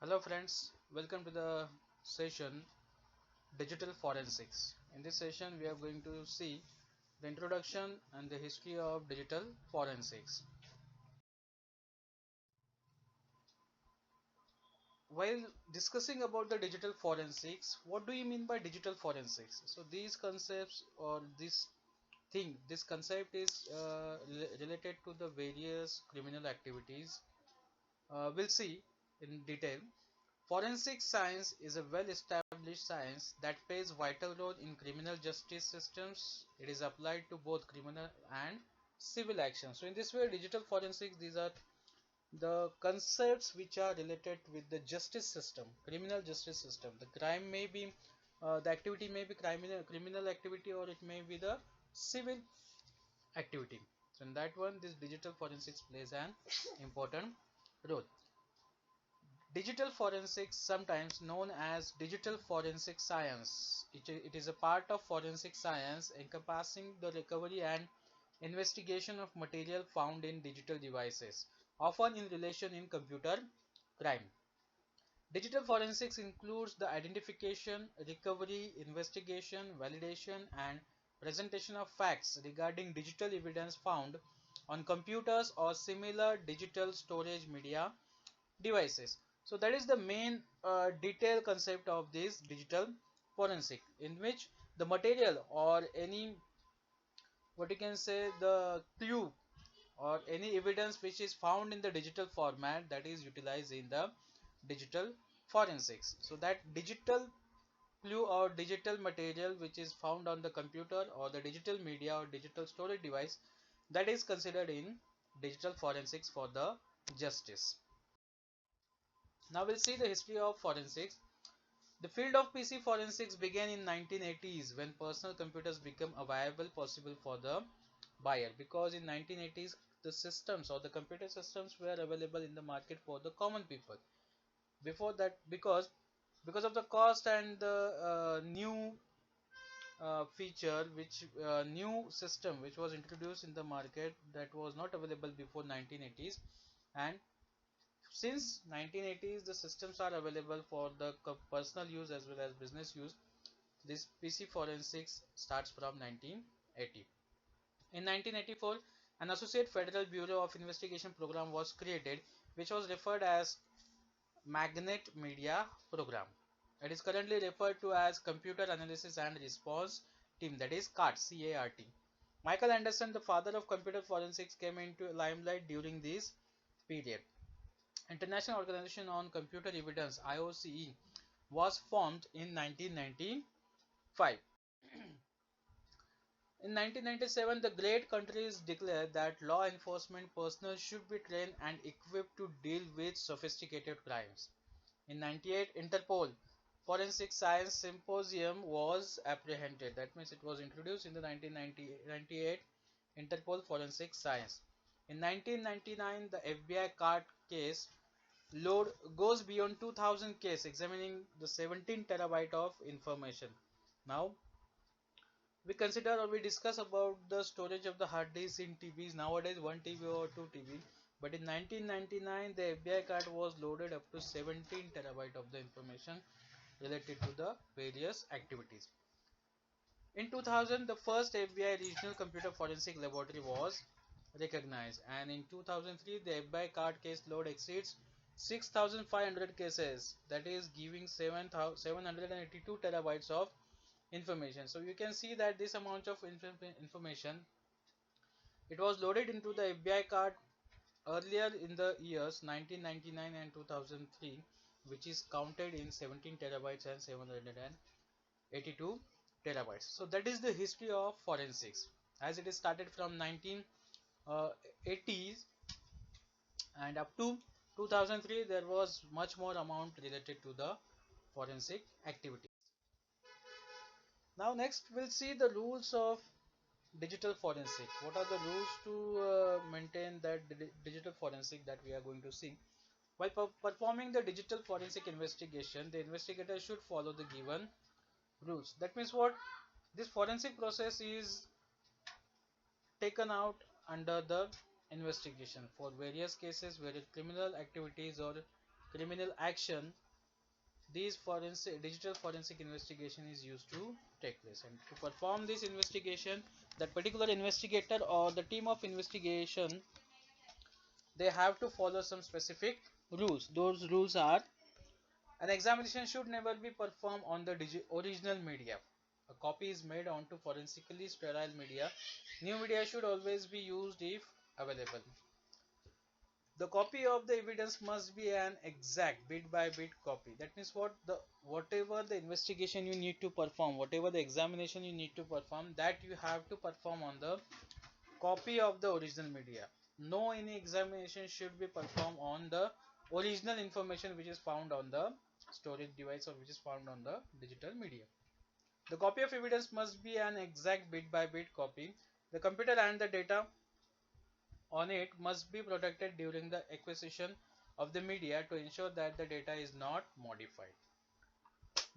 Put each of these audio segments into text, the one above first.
Hello friends, welcome to the session Digital Forensics. In this session we are going to see the introduction and the history of digital forensics. While discussing about the digital forensics, what do you mean by digital forensics? So these concepts or this concept is related to the various criminal activities. We'll see in detail. Forensic science is a well-established science that plays vital role in criminal justice systems. It is applied to both criminal and civil actions. So in this way, digital forensics, these are the concepts which are related with the justice system, criminal justice system. The crime may be, the activity may be criminal activity, or it may be the civil activity. So in that one, this digital forensics plays an important role. Digital forensics, sometimes known as digital forensic science, it is a part of forensic science encompassing the recovery and investigation of material found in digital devices, often in relation in computer crime. Digital forensics includes the identification, recovery, investigation, validation, and presentation of facts regarding digital evidence found on computers or similar digital storage media devices. So that is the main detail concept of this digital forensic, in which the material or any, what you can say, the clue or any evidence which is found in the digital format, that is utilized in the digital forensics. So that digital clue or digital material which is found on the computer or the digital media or digital storage device, that is considered in digital forensics for the justice. Now we'll see the history of forensics. The field of PC forensics began in 1980s when personal computers became a viable possible for the buyer, because in 1980s the systems or the computer systems were available in the market for the common people. Before that, because of the cost and the new feature, which new system which was introduced in the market, that was not available before 1980s, and since 1980s the systems are available for the personal use as well as business use. This PC forensics starts from 1980. In 1984, an Associate Federal Bureau of Investigation program was created, which was referred as Magnet Media Program. It is currently referred to as Computer Analysis and Response Team, that is CART, C-A-R-T. Michael Anderson, the father of computer forensics, came into limelight during this period. International Organization on Computer Evidence, IOCE, was formed in 1995. In 1997, the great countries declared that law enforcement personnel should be trained and equipped to deal with sophisticated crimes. In 98, Interpol Forensic Science Symposium was apprehended. That means it was introduced in the 1998 Interpol Forensic Science. In 1999, the FBI CART case load goes beyond 2000 case, examining the 17 terabyte of information. Now we consider or we discuss about the storage of the hard disks in TVs. Nowadays 1 TB or 2 TB, but in 1999 the FBI card was loaded up to 17 terabyte of the information related to the various activities. In 2000, the first FBI regional computer forensic laboratory was recognized, and in 2003 the FBI card case load exceeds 6500 cases, that is giving 782 terabytes of information. So you can see that this amount of information, it was loaded into the FBI card earlier in the years 1999 and 2003, which is counted in 17 terabytes and 782 terabytes. So that is the history of forensics, as it is started from 1980s and up to 2003. There was much more amount related to the forensic activity. Now next we'll see the rules of digital forensic. What are the rules to maintain that digital forensic that we are going to see? While performing the digital forensic investigation, the investigator should follow the given rules. That means what? This forensic process is taken out under the investigation for various cases where criminal activities or criminal action, these digital forensic investigation is used to take place. And to perform this investigation, that particular investigator or the team of investigation, they have to follow some specific rules. Those rules are: an examination should never be performed on the original media. A copy is made onto forensically sterile media. New media should always be used if available. The copy of the evidence must be an exact bit by bit copy. That means whatever the investigation you need to perform, whatever the examination you need to perform, that you have to perform on the copy of the original media. No any examination should be performed on the original information which is found on the storage device or which is found on the digital media. The copy of evidence must be an exact bit by bit copy. The computer and the data on it must be protected during the acquisition of the media to ensure that the data is not modified.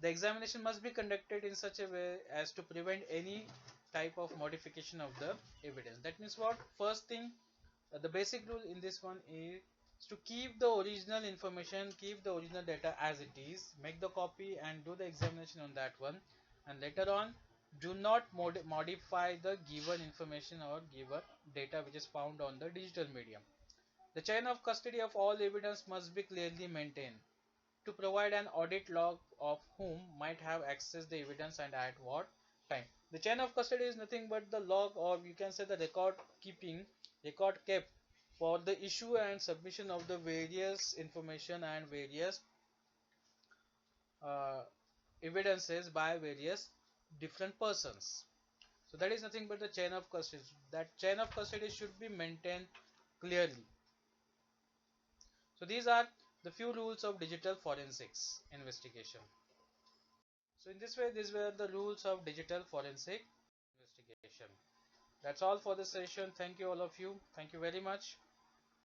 The examination must be conducted in such a way as to prevent any type of modification of the evidence. That means what? First thing, the basic rule in this one is to keep the original information, keep the original data as it is, make the copy and do the examination on that one, and later on do not modify the given information or given data which is found on the digital medium. The chain of custody of all evidence must be clearly maintained to provide an audit log of whom might have accessed the evidence and at what time. The chain of custody is nothing but the log, or you can say the record kept for the issue and submission of the various information and various uh, evidences by various different persons. So that is nothing but the chain of custody. That chain of custody should be maintained clearly. So these are the few rules of digital forensics investigation. So in this way, these were the rules of digital forensic investigation. That's all for this session. Thank you all of you. Thank you very much.